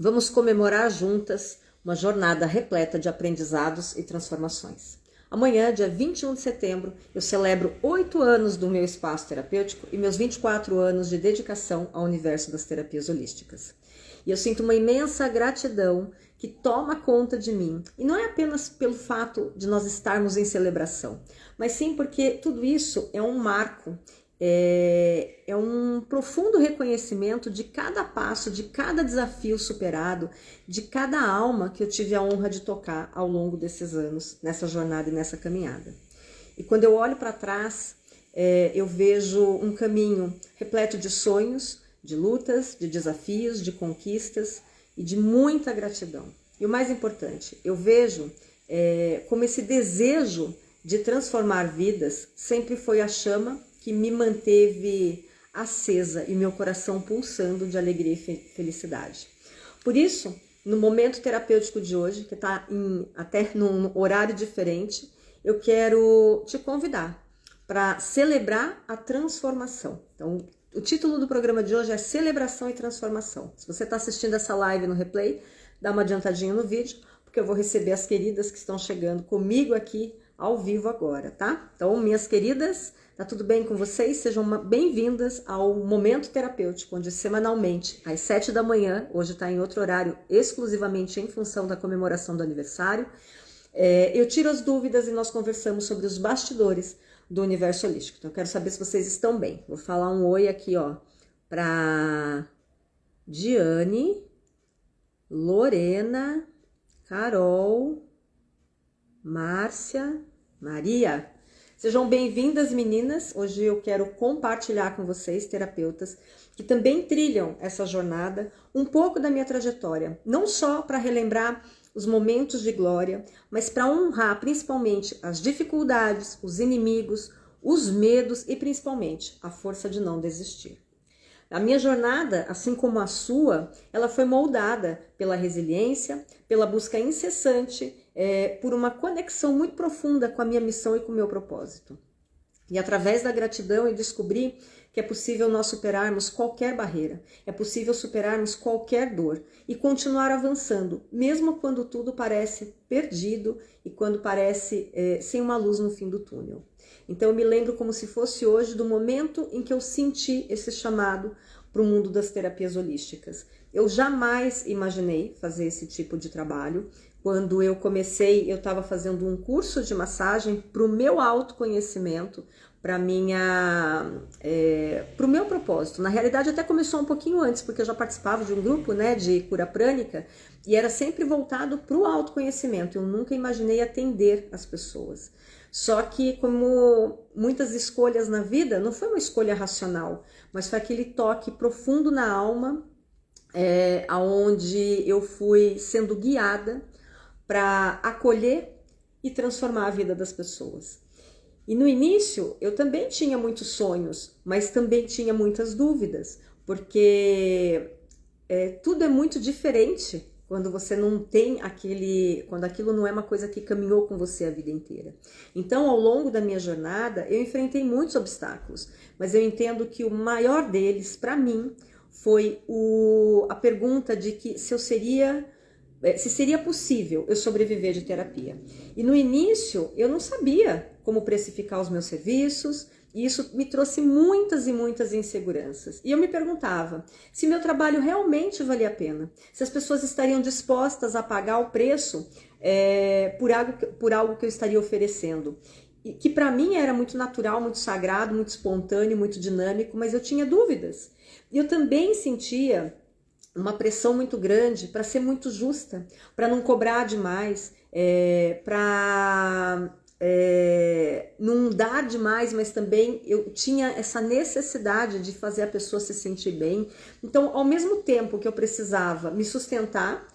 Vamos comemorar juntas uma jornada repleta de aprendizados e transformações. Amanhã, dia 21 de setembro, eu celebro 8 anos do meu espaço terapêutico e meus 24 anos de dedicação ao universo das terapias holísticas. E eu sinto uma imensa gratidão que toma conta de mim. E não é apenas pelo fato de nós estarmos em celebração, mas sim porque tudo isso é um marco, é um profundo reconhecimento de cada passo, de cada desafio superado, de cada alma que eu tive a honra de tocar ao longo desses anos, nessa jornada e nessa caminhada. E quando eu olho para trás, eu vejo um caminho repleto de sonhos, de lutas, de desafios, de conquistas e de muita gratidão. E o mais importante, eu vejo como esse desejo de transformar vidas sempre foi a chama que me manteve acesa e meu coração pulsando de alegria e felicidade. Por isso, no momento terapêutico de hoje, que está até num horário diferente, eu quero te convidar para celebrar a transformação. Então, o título do programa de hoje é Celebração e Transformação. Se você está assistindo essa live no replay, dá uma adiantadinha no vídeo, porque eu vou receber as queridas que estão chegando comigo aqui ao vivo agora, tá? Então, minhas queridas, tá tudo bem com vocês? Sejam bem-vindas ao Momento Terapêutico, onde semanalmente, às 7 da manhã, hoje está em outro horário, exclusivamente em função da comemoração do aniversário, eu tiro as dúvidas e nós conversamos sobre os bastidores do universo holístico. Então, eu quero saber se vocês estão bem. Vou falar um oi aqui, ó, pra Diane, Lorena, Carol, Márcia, Maria. Sejam bem-vindas, meninas. Hoje eu quero compartilhar com vocês, terapeutas, que também trilham essa jornada, um pouco da minha trajetória. Não só para relembrar os momentos de glória, mas para honrar principalmente as dificuldades, os inimigos, os medos e principalmente a força de não desistir. A minha jornada, assim como a sua, ela foi moldada pela resiliência, pela busca incessante, por uma conexão muito profunda com a minha missão e com o meu propósito. E através da gratidão eu descobri que é possível nós superarmos qualquer barreira, é possível superarmos qualquer dor e continuar avançando, mesmo quando tudo parece perdido e quando parece sem uma luz no fim do túnel. Então eu me lembro como se fosse hoje do momento em que eu senti esse chamado para o mundo das terapias holísticas. Eu jamais imaginei fazer esse tipo de trabalho. Quando eu comecei, eu estava fazendo um curso de massagem para o meu autoconhecimento, para o meu propósito. Na realidade, até começou um pouquinho antes, porque eu já participava de um grupo, né, de cura prânica, e era sempre voltado para o autoconhecimento. Eu nunca imaginei atender as pessoas. Só que, como muitas escolhas na vida, não foi uma escolha racional, mas foi aquele toque profundo na alma, aonde eu fui sendo guiada para acolher e transformar a vida das pessoas. E no início eu também tinha muitos sonhos, mas também tinha muitas dúvidas, porque tudo é muito diferente quando você não tem quando aquilo não é uma coisa que caminhou com você a vida inteira. Então, ao longo da minha jornada, eu enfrentei muitos obstáculos, mas eu entendo que o maior deles, para mim, foi a pergunta de que se seria possível eu sobreviver de terapia. E no início, eu não sabia como precificar os meus serviços, e isso me trouxe muitas e muitas inseguranças. E eu me perguntava se meu trabalho realmente valia a pena, se as pessoas estariam dispostas a pagar o preço por algo que eu estaria oferecendo. E que para mim era muito natural, muito sagrado, muito espontâneo, muito dinâmico, mas eu tinha dúvidas. E eu também sentia uma pressão muito grande para ser muito justa, para não cobrar demais, para não dar demais, mas também eu tinha essa necessidade de fazer a pessoa se sentir bem. Então, ao mesmo tempo que eu precisava me sustentar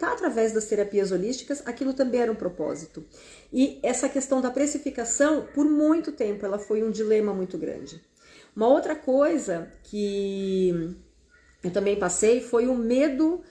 através das terapias holísticas, aquilo também era um propósito. E essa questão da precificação, por muito tempo, ela foi um dilema muito grande. Uma outra coisa que eu também passei foi o medo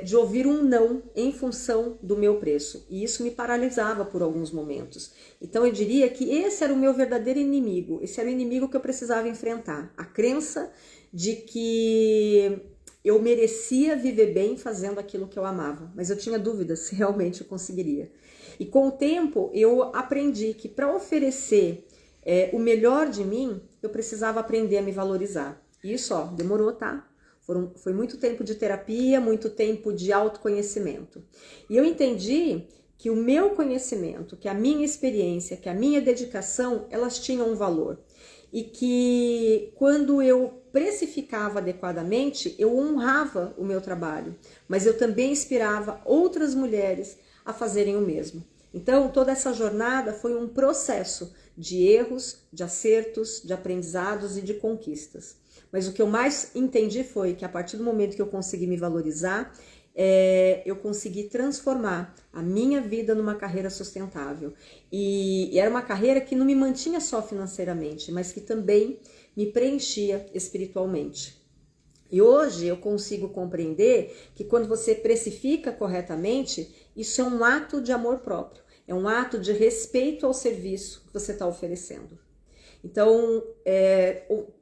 de ouvir um não em função do meu preço. E isso me paralisava por alguns momentos. Então eu diria que esse era o meu verdadeiro inimigo. Esse era o inimigo que eu precisava enfrentar. A crença de que eu merecia viver bem fazendo aquilo que eu amava, mas eu tinha dúvidas se realmente eu conseguiria. E com o tempo eu aprendi que para oferecer o melhor de mim, eu precisava aprender a me valorizar. Isso, ó, demorou, tá? Foi muito tempo de terapia, muito tempo de autoconhecimento. E eu entendi que o meu conhecimento, que a minha experiência, que a minha dedicação, elas tinham um valor. E que quando eu precificava adequadamente, eu honrava o meu trabalho, mas eu também inspirava outras mulheres a fazerem o mesmo. Então, toda essa jornada foi um processo de erros, de acertos, de aprendizados e de conquistas. Mas o que eu mais entendi foi que a partir do momento que eu consegui me valorizar, eu consegui transformar a minha vida numa carreira sustentável. E era uma carreira que não me mantinha só financeiramente, mas que também me preenchia espiritualmente. E hoje eu consigo compreender que quando você precifica corretamente, isso é um ato de amor próprio, é um ato de respeito ao serviço que você está oferecendo. Então,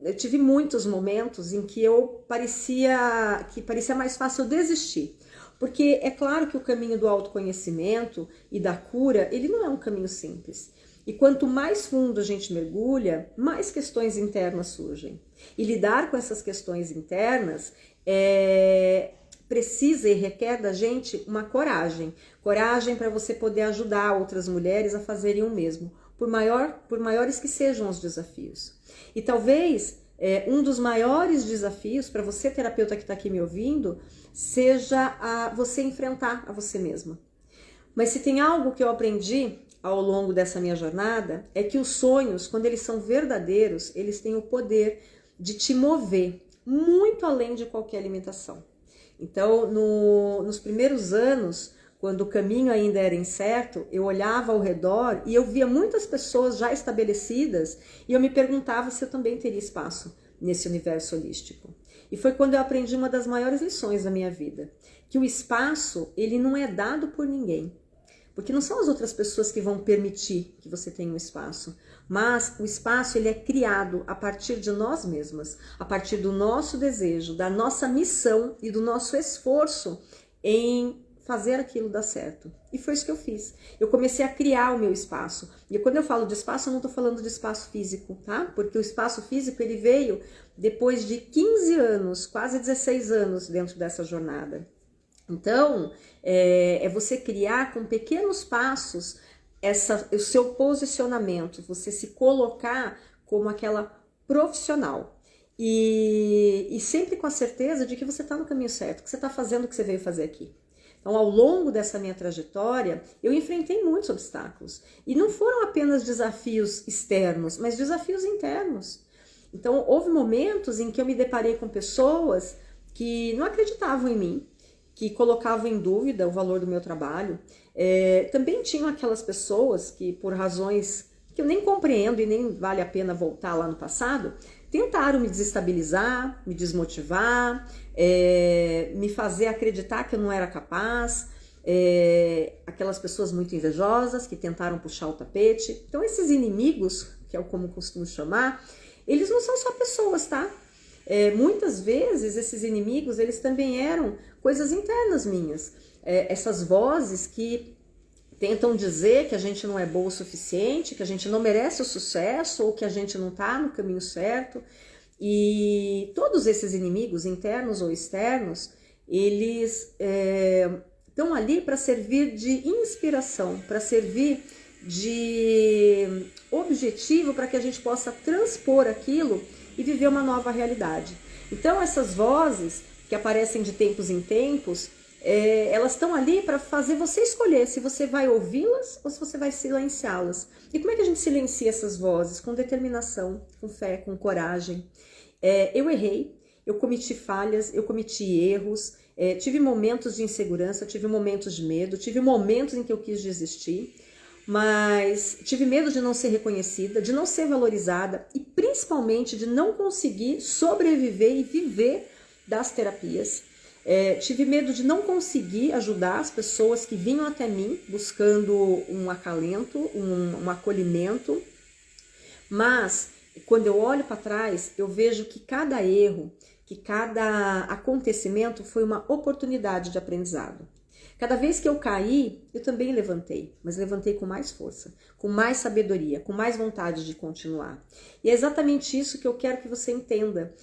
eu tive muitos momentos em que parecia mais fácil eu desistir. Porque é claro que o caminho do autoconhecimento e da cura, ele não é um caminho simples. E quanto mais fundo a gente mergulha, mais questões internas surgem. E lidar com essas questões internas precisa e requer da gente uma coragem. Coragem para você poder ajudar outras mulheres a fazerem o mesmo, por maiores que sejam os desafios. E talvez um dos maiores desafios para você, terapeuta que está aqui me ouvindo, seja você enfrentar a você mesma. Mas se tem algo que eu aprendi ao longo dessa minha jornada, é que os sonhos, quando eles são verdadeiros, eles têm o poder de te mover muito além de qualquer limitação. Então, nos primeiros anos, quando o caminho ainda era incerto, eu olhava ao redor e eu via muitas pessoas já estabelecidas e eu me perguntava se eu também teria espaço nesse universo holístico. E foi quando eu aprendi uma das maiores lições da minha vida, que o espaço, ele não é dado por ninguém. Porque não são as outras pessoas que vão permitir que você tenha um espaço, mas o espaço ele é criado a partir de nós mesmas, a partir do nosso desejo, da nossa missão e do nosso esforço em fazer aquilo dar certo. E foi isso que eu fiz. Eu comecei a criar o meu espaço. E quando eu falo de espaço, eu não estou falando de espaço físico, tá? Porque o espaço físico ele veio depois de 15 anos, quase 16 anos dentro dessa jornada. Então, é você criar com pequenos passos o seu posicionamento, você se colocar como aquela profissional. E sempre com a certeza de que você está no caminho certo, que você está fazendo o que você veio fazer aqui. Então, ao longo dessa minha trajetória, eu enfrentei muitos obstáculos. E não foram apenas desafios externos, mas desafios internos. Então, houve momentos em que eu me deparei com pessoas que não acreditavam em mim, que colocavam em dúvida o valor do meu trabalho. Também tinham aquelas pessoas que, por razões que eu nem compreendo e nem vale a pena voltar lá no passado, tentaram me desestabilizar, me desmotivar, me fazer acreditar que eu não era capaz, aquelas pessoas muito invejosas que tentaram puxar o tapete. Então esses inimigos, que é como costumo chamar, eles não são só pessoas, tá? Muitas vezes esses inimigos, eles também eram coisas internas minhas. Essas vozes que tentam dizer que a gente não é boa o suficiente, que a gente não merece o sucesso ou que a gente não está no caminho certo. E todos esses inimigos, internos ou externos, eles estão ali para servir de inspiração, para servir de objetivo para que a gente possa transpor aquilo e viver uma nova realidade. Então essas vozes que aparecem de tempos em tempos, elas estão ali para fazer você escolher se você vai ouvi-las ou se você vai silenciá-las. E como é que a gente silencia essas vozes? Com determinação, com fé, com coragem. Eu errei, eu cometi falhas, eu cometi erros, tive momentos de insegurança, tive momentos de medo, tive momentos em que eu quis desistir, mas tive medo de não ser reconhecida, de não ser valorizada e principalmente de não conseguir sobreviver e viver das terapias. Tive medo de não conseguir ajudar as pessoas que vinham até mim buscando um acalento, um acolhimento, mas quando eu olho para trás, eu vejo que cada erro, que cada acontecimento foi uma oportunidade de aprendizado. Cada vez que eu caí, eu também levantei, mas levantei com mais força, com mais sabedoria, com mais vontade de continuar. E é exatamente isso que eu quero que você entenda,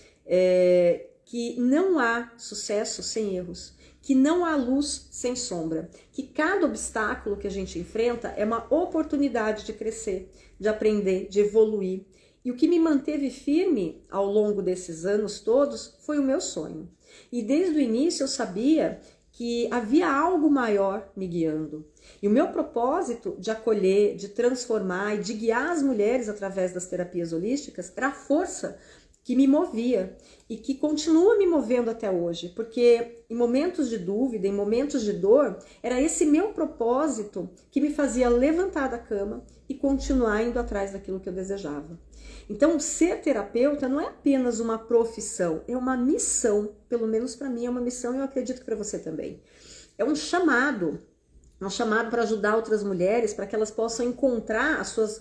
que não há sucesso sem erros, que não há luz sem sombra, que cada obstáculo que a gente enfrenta é uma oportunidade de crescer, de aprender, de evoluir. E o que me manteve firme ao longo desses anos todos foi o meu sonho. E desde o início eu sabia que havia algo maior me guiando. E o meu propósito de acolher, de transformar e de guiar as mulheres através das terapias holísticas era a força que me movia e que continua me movendo até hoje, porque em momentos de dúvida, em momentos de dor, era esse meu propósito que me fazia levantar da cama e continuar indo atrás daquilo que eu desejava. Então, ser terapeuta não é apenas uma profissão, é uma missão, pelo menos para mim é uma missão e eu acredito que para você também. É um chamado para ajudar outras mulheres, para que elas possam encontrar as suas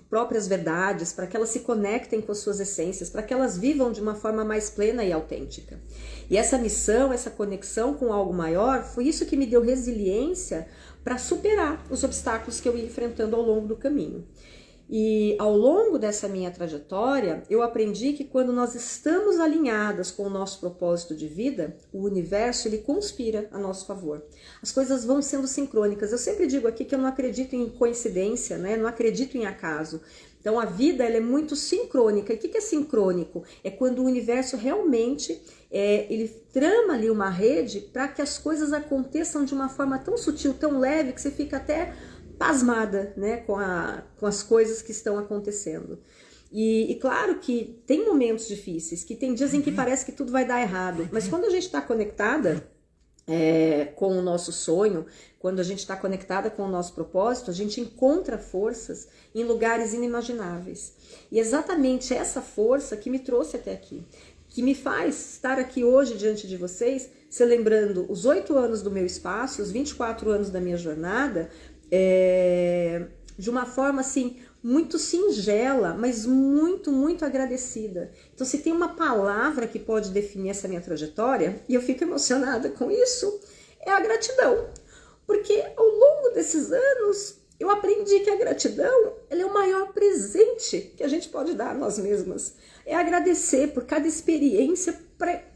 próprias verdades, para que elas se conectem com as suas essências, para que elas vivam de uma forma mais plena e autêntica. E essa missão, essa conexão com algo maior, foi isso que me deu resiliência para superar os obstáculos que eu ia enfrentando ao longo do caminho. E ao longo dessa minha trajetória, eu aprendi que quando nós estamos alinhadas com o nosso propósito de vida, o universo ele conspira a nosso favor. As coisas vão sendo sincrônicas. Eu sempre digo aqui que eu não acredito em coincidência, né? Não acredito em acaso. Então a vida ela é muito sincrônica. E o que é sincrônico? É quando o universo realmente ele trama ali uma rede para que as coisas aconteçam de uma forma tão sutil, tão leve, que você fica até pasmada, né, com as coisas que estão acontecendo. E claro que tem momentos difíceis, que tem dias em que parece que tudo vai dar errado, mas quando a gente está conectada com o nosso sonho, quando a gente está conectada com o nosso propósito, a gente encontra forças em lugares inimagináveis. E exatamente essa força que me trouxe até aqui, que me faz estar aqui hoje diante de vocês, celebrando os 8 anos do meu espaço, os 24 anos da minha jornada, de uma forma assim muito singela, mas muito, muito agradecida. Então se tem uma palavra que pode definir essa minha trajetória, e eu fico emocionada com isso, é a gratidão. Porque ao longo desses anos eu aprendi que a gratidão ela é o maior presente que a gente pode dar a nós mesmas. É agradecer por cada experiência,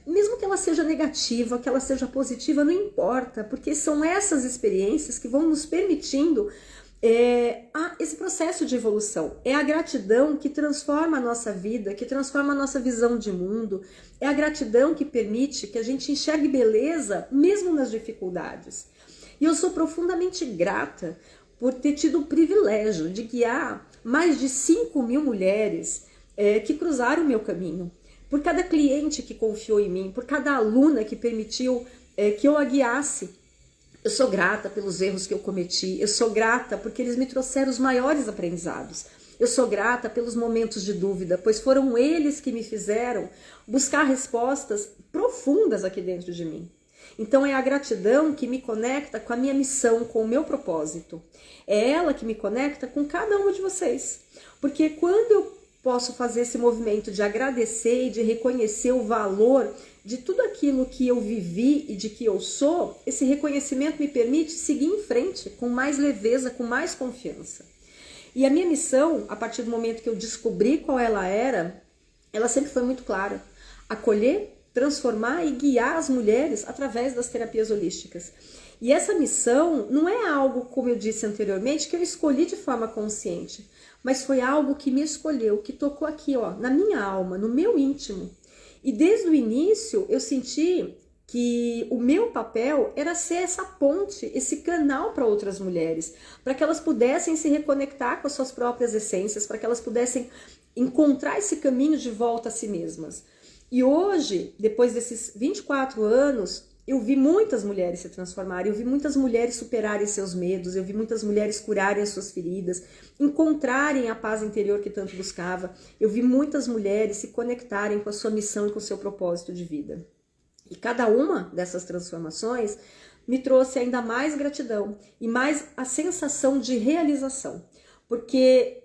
mesmo que ela seja negativa, que ela seja positiva, não importa, porque são essas experiências que vão nos permitindo esse processo de evolução. É a gratidão que transforma a nossa vida, que transforma a nossa visão de mundo. É a gratidão que permite que a gente enxergue beleza mesmo nas dificuldades. E eu sou profundamente grata por ter tido o privilégio de guiar mais de 5.000 mulheres que cruzaram o meu caminho. Por cada cliente que confiou em mim, por cada aluna que permitiu que eu a guiasse. Eu sou grata pelos erros que eu cometi, eu sou grata porque eles me trouxeram os maiores aprendizados. Eu sou grata pelos momentos de dúvida, pois foram eles que me fizeram buscar respostas profundas aqui dentro de mim. Então é a gratidão que me conecta com a minha missão, com o meu propósito. É ela que me conecta com cada uma de vocês. Porque quando eu posso fazer esse movimento de agradecer e de reconhecer o valor de tudo aquilo que eu vivi e de que eu sou, esse reconhecimento me permite seguir em frente com mais leveza, com mais confiança. E a minha missão, a partir do momento que eu descobri qual ela era, ela sempre foi muito clara. Acolher, transformar e guiar as mulheres através das terapias holísticas. E essa missão não é algo, como eu disse anteriormente, que eu escolhi de forma consciente, mas foi algo que me escolheu, que tocou aqui, ó, na minha alma, no meu íntimo. E desde o início eu senti que o meu papel era ser essa ponte, esse canal para outras mulheres, para que elas pudessem se reconectar com as suas próprias essências, para que elas pudessem encontrar esse caminho de volta a si mesmas. E hoje, depois desses 24 anos, eu vi muitas mulheres se transformarem, eu vi muitas mulheres superarem seus medos, eu vi muitas mulheres curarem as suas feridas, encontrarem a paz interior que tanto buscava. Eu vi muitas mulheres se conectarem com a sua missão e com o seu propósito de vida. E cada uma dessas transformações me trouxe ainda mais gratidão e mais a sensação de realização. Porque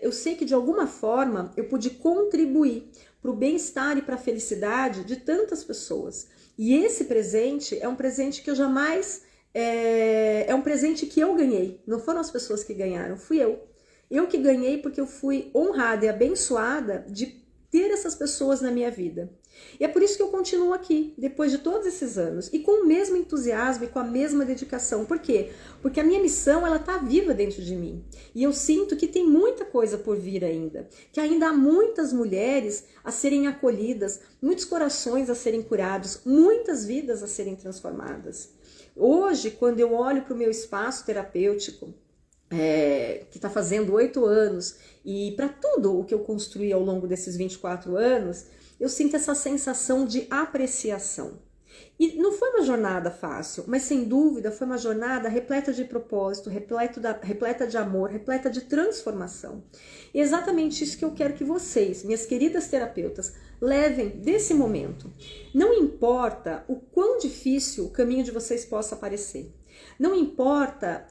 eu sei que de alguma forma eu pude contribuir para o bem-estar e para a felicidade de tantas pessoas. E esse presente é um presente que eu jamais... É um presente que eu ganhei, não foram as pessoas que ganharam, fui eu. Eu que ganhei porque eu fui honrada e abençoada de ter essas pessoas na minha vida. E é por isso que eu continuo aqui, depois de todos esses anos, e com o mesmo entusiasmo e com a mesma dedicação. Por quê? Porque a minha missão, ela está viva dentro de mim. E eu sinto que tem muita coisa por vir ainda. Que ainda há muitas mulheres a serem acolhidas, muitos corações a serem curados, muitas vidas a serem transformadas. Hoje, quando eu olho para o meu espaço terapêutico, que está fazendo 8 anos, e para tudo o que eu construí ao longo desses 24 anos, eu sinto essa sensação de apreciação. E não foi uma jornada fácil, mas sem dúvida foi uma jornada repleta de propósito, repleta de amor, repleta de transformação. E é exatamente isso que eu quero que vocês, minhas queridas terapeutas, levem desse momento. Não importa o quão difícil o caminho de vocês possa parecer. Não importa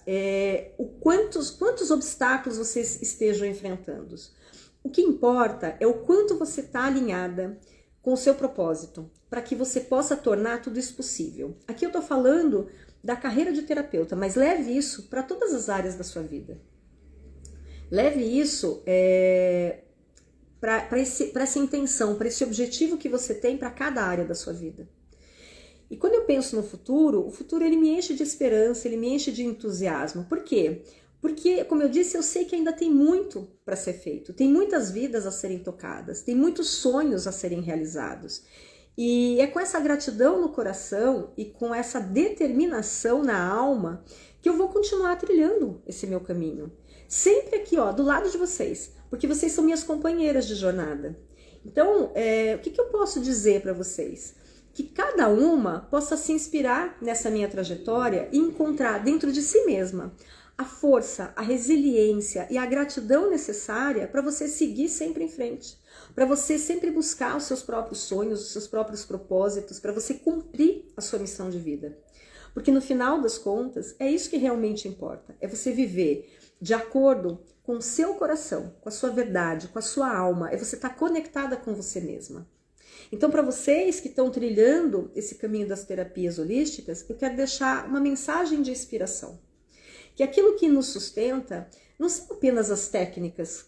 quantos obstáculos vocês estejam enfrentando. O que importa é o quanto você está alinhada com o seu propósito, para que você possa tornar tudo isso possível. Aqui eu estou falando da carreira de terapeuta, mas leve isso para todas as áreas da sua vida. Leve isso para essa intenção, para esse objetivo que você tem para cada área da sua vida. E quando eu penso no futuro, o futuro ele me enche de esperança, ele me enche de entusiasmo. Por quê? Porque, como eu disse, eu sei que ainda tem muito para ser feito, tem muitas vidas a serem tocadas, tem muitos sonhos a serem realizados. E é com essa gratidão no coração e com essa determinação na alma que eu vou continuar trilhando esse meu caminho. Sempre aqui, ó, do lado de vocês, porque vocês são minhas companheiras de jornada. Então, o que eu posso dizer para vocês? Que cada uma possa se inspirar nessa minha trajetória e encontrar dentro de si mesma a força, a resiliência e a gratidão necessária para você seguir sempre em frente, para você sempre buscar os seus próprios sonhos, os seus próprios propósitos, para você cumprir a sua missão de vida. Porque no final das contas, é isso que realmente importa, é você viver de acordo com o seu coração, com a sua verdade, com a sua alma, é você estar conectada com você mesma. Então, para vocês que estão trilhando esse caminho das terapias holísticas, eu quero deixar uma mensagem de inspiração. Que aquilo que nos sustenta não são apenas as técnicas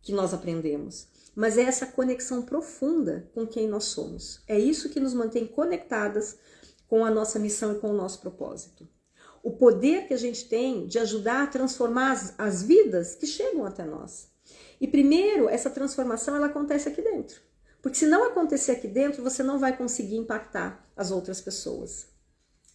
que nós aprendemos, mas é essa conexão profunda com quem nós somos. É isso que nos mantém conectadas com a nossa missão e com o nosso propósito. O poder que a gente tem de ajudar a transformar as vidas que chegam até nós. E primeiro, essa transformação ela acontece aqui dentro. Porque se não acontecer aqui dentro, você não vai conseguir impactar as outras pessoas.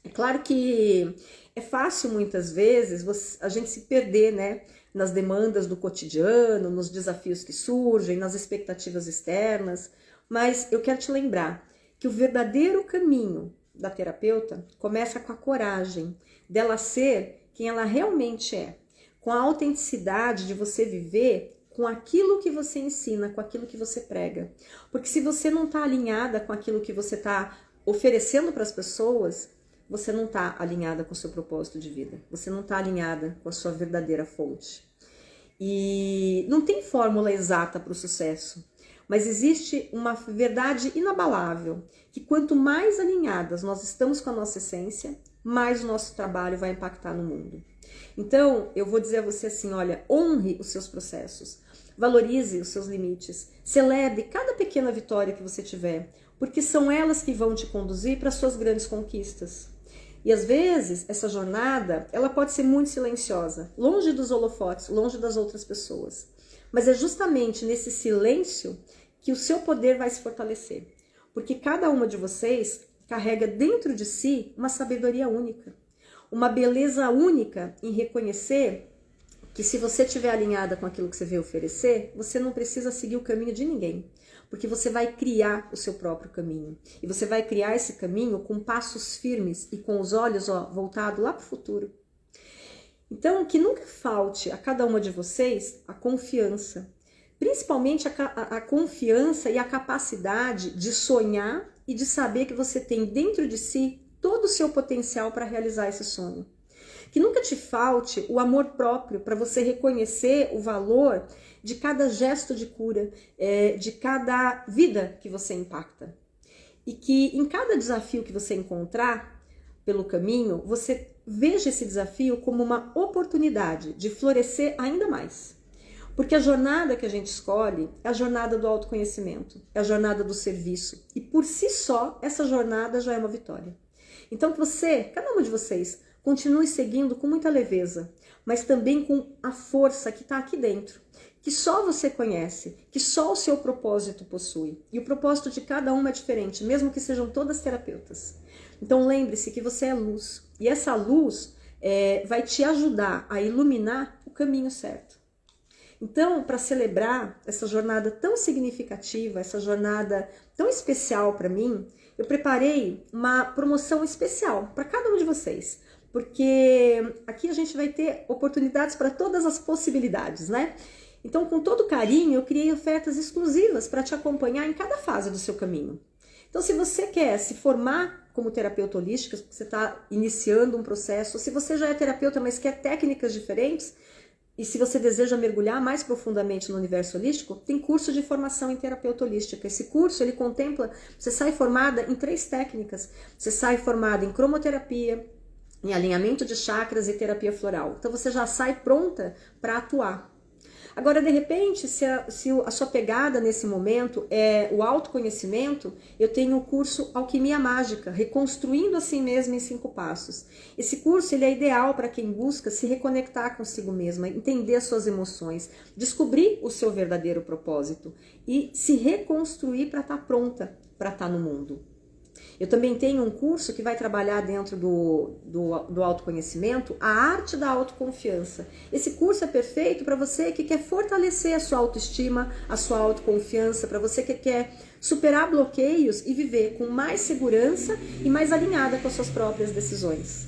É claro que é fácil muitas vezes a gente se perder, né, nas demandas do cotidiano, nos desafios que surgem, nas expectativas externas, mas eu quero te lembrar que o verdadeiro caminho da terapeuta começa com a coragem dela ser quem ela realmente é, com a autenticidade de você viver com aquilo que você ensina, com aquilo que você prega. Porque se você não está alinhada com aquilo que você está oferecendo para as pessoas, você não está alinhada com o seu propósito de vida. Você não está alinhada com a sua verdadeira fonte. E não tem fórmula exata para o sucesso, mas existe uma verdade inabalável, que quanto mais alinhadas nós estamos com a nossa essência, mais o nosso trabalho vai impactar no mundo. Então, eu vou dizer a você assim, olha, honre os seus processos, valorize os seus limites, celebre cada pequena vitória que você tiver, porque são elas que vão te conduzir para as suas grandes conquistas. E às vezes, essa jornada, ela pode ser muito silenciosa, longe dos holofotes, longe das outras pessoas. Mas é justamente nesse silêncio que o seu poder vai se fortalecer. Porque cada uma de vocês carrega dentro de si uma sabedoria única. Uma beleza única em reconhecer que se você estiver alinhada com aquilo que você veio oferecer, você não precisa seguir o caminho de ninguém. Porque você vai criar o seu próprio caminho. E você vai criar esse caminho com passos firmes e com os olhos voltados lá para o futuro. Então, que nunca falte a cada uma de vocês a confiança. Principalmente a confiança e a capacidade de sonhar e de saber que você tem dentro de si todo o seu potencial para realizar esse sonho. Que nunca te falte o amor próprio para você reconhecer o valor de cada gesto de cura, de cada vida que você impacta. E que em cada desafio que você encontrar pelo caminho, você veja esse desafio como uma oportunidade de florescer ainda mais. Porque a jornada que a gente escolhe é a jornada do autoconhecimento, é a jornada do serviço. E por si só, essa jornada já é uma vitória. Então que você, cada um de vocês, continue seguindo com muita leveza, mas também com a força que está aqui dentro, que só você conhece, que só o seu propósito possui. E o propósito de cada uma é diferente, mesmo que sejam todas terapeutas. Então lembre-se que você é luz, e essa luz vai te ajudar a iluminar o caminho certo. Então, para celebrar essa jornada tão significativa, essa jornada tão especial para mim, eu preparei uma promoção especial para cada um de vocês, porque aqui a gente vai ter oportunidades para todas as possibilidades, né? Então, com todo carinho, eu criei ofertas exclusivas para te acompanhar em cada fase do seu caminho. Então, se você quer se formar como terapeuta holística, porque você está iniciando um processo, ou se você já é terapeuta, mas quer técnicas diferentes, e se você deseja mergulhar mais profundamente no universo holístico, tem curso de formação em terapeuta holística. Esse curso, ele contempla, você sai formada em 3 técnicas. Você sai formada em cromoterapia, em alinhamento de chakras e terapia floral. Então você já sai pronta para atuar. Agora, de repente, se a sua pegada nesse momento é o autoconhecimento, eu tenho o curso Alquimia Mágica, Reconstruindo a Si Mesma em 5 Passos. Esse curso ele é ideal para quem busca se reconectar consigo mesma, entender as suas emoções, descobrir o seu verdadeiro propósito e se reconstruir para estar pronta para estar no mundo. Eu também tenho um curso que vai trabalhar dentro do autoconhecimento a arte da autoconfiança. Esse curso é perfeito para você que quer fortalecer a sua autoestima, a sua autoconfiança, para você que quer superar bloqueios e viver com mais segurança e mais alinhada com as suas próprias decisões.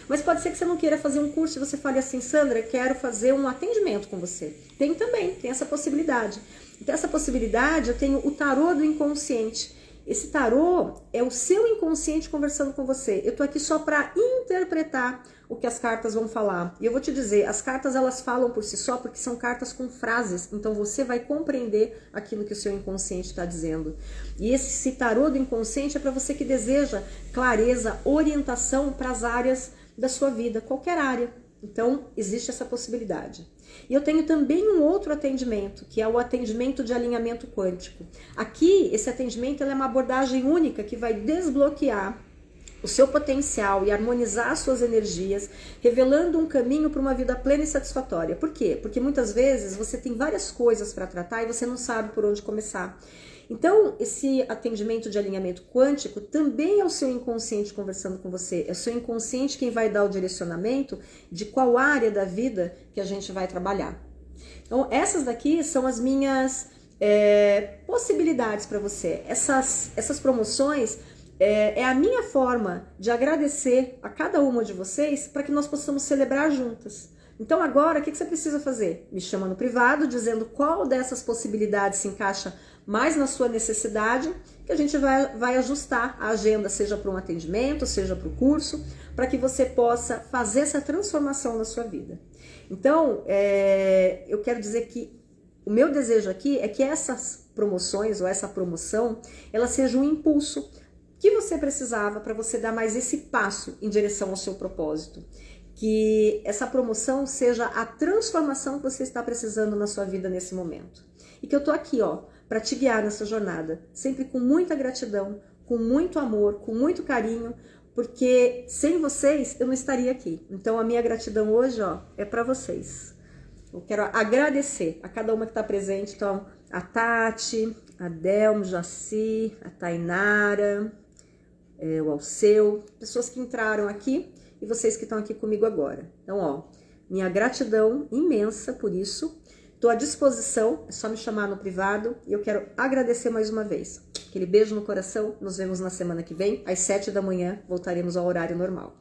Mas pode ser que você não queira fazer um curso e você fale assim, Sandra, quero fazer um atendimento com você. Tem também, tem essa possibilidade. Então essa possibilidade eu tenho o tarô do inconsciente. Esse tarô é o seu inconsciente conversando com você. Eu tô aqui só para interpretar o que as cartas vão falar. E eu vou te dizer, as cartas elas falam por si só porque são cartas com frases. Então você vai compreender aquilo que o seu inconsciente está dizendo. E esse tarô do inconsciente é para você que deseja clareza, orientação para as áreas da sua vida, qualquer área. Então existe essa possibilidade. E eu tenho também um outro atendimento, que é o atendimento de alinhamento quântico. Aqui, esse atendimento é uma abordagem única que vai desbloquear o seu potencial e harmonizar suas energias, revelando um caminho para uma vida plena e satisfatória. Por quê? Porque muitas vezes você tem várias coisas para tratar e você não sabe por onde começar. Então, esse atendimento de alinhamento quântico também é o seu inconsciente conversando com você. É o seu inconsciente quem vai dar o direcionamento de qual área da vida que a gente vai trabalhar. Então, essas daqui são as minhas possibilidades para você. Essas promoções é a minha forma de agradecer a cada uma de vocês para que nós possamos celebrar juntas. Então agora, o que você precisa fazer? Me chama no privado, dizendo qual dessas possibilidades se encaixa mais na sua necessidade, que a gente vai ajustar a agenda, seja para um atendimento, seja para o curso, para que você possa fazer essa transformação na sua vida. Então, eu quero dizer que o meu desejo aqui é que essas promoções, ou essa promoção, ela seja um impulso que você precisava para você dar mais esse passo em direção ao seu propósito. Que essa promoção seja a transformação que você está precisando na sua vida nesse momento. E que eu tô aqui, para te guiar nessa jornada, sempre com muita gratidão, com muito amor, com muito carinho, porque sem vocês eu não estaria aqui. Então a minha gratidão hoje, é para vocês. Eu quero agradecer a cada uma que está presente, então a Tati, a Delmo, Jaci, a Tainara, o Alceu, pessoas que entraram aqui, e vocês que estão aqui comigo agora. Então, minha gratidão imensa por isso. Estou à disposição, é só me chamar no privado. E eu quero agradecer mais uma vez. Aquele beijo no coração. Nos vemos na semana que vem. Às 7 da manhã, voltaremos ao horário normal.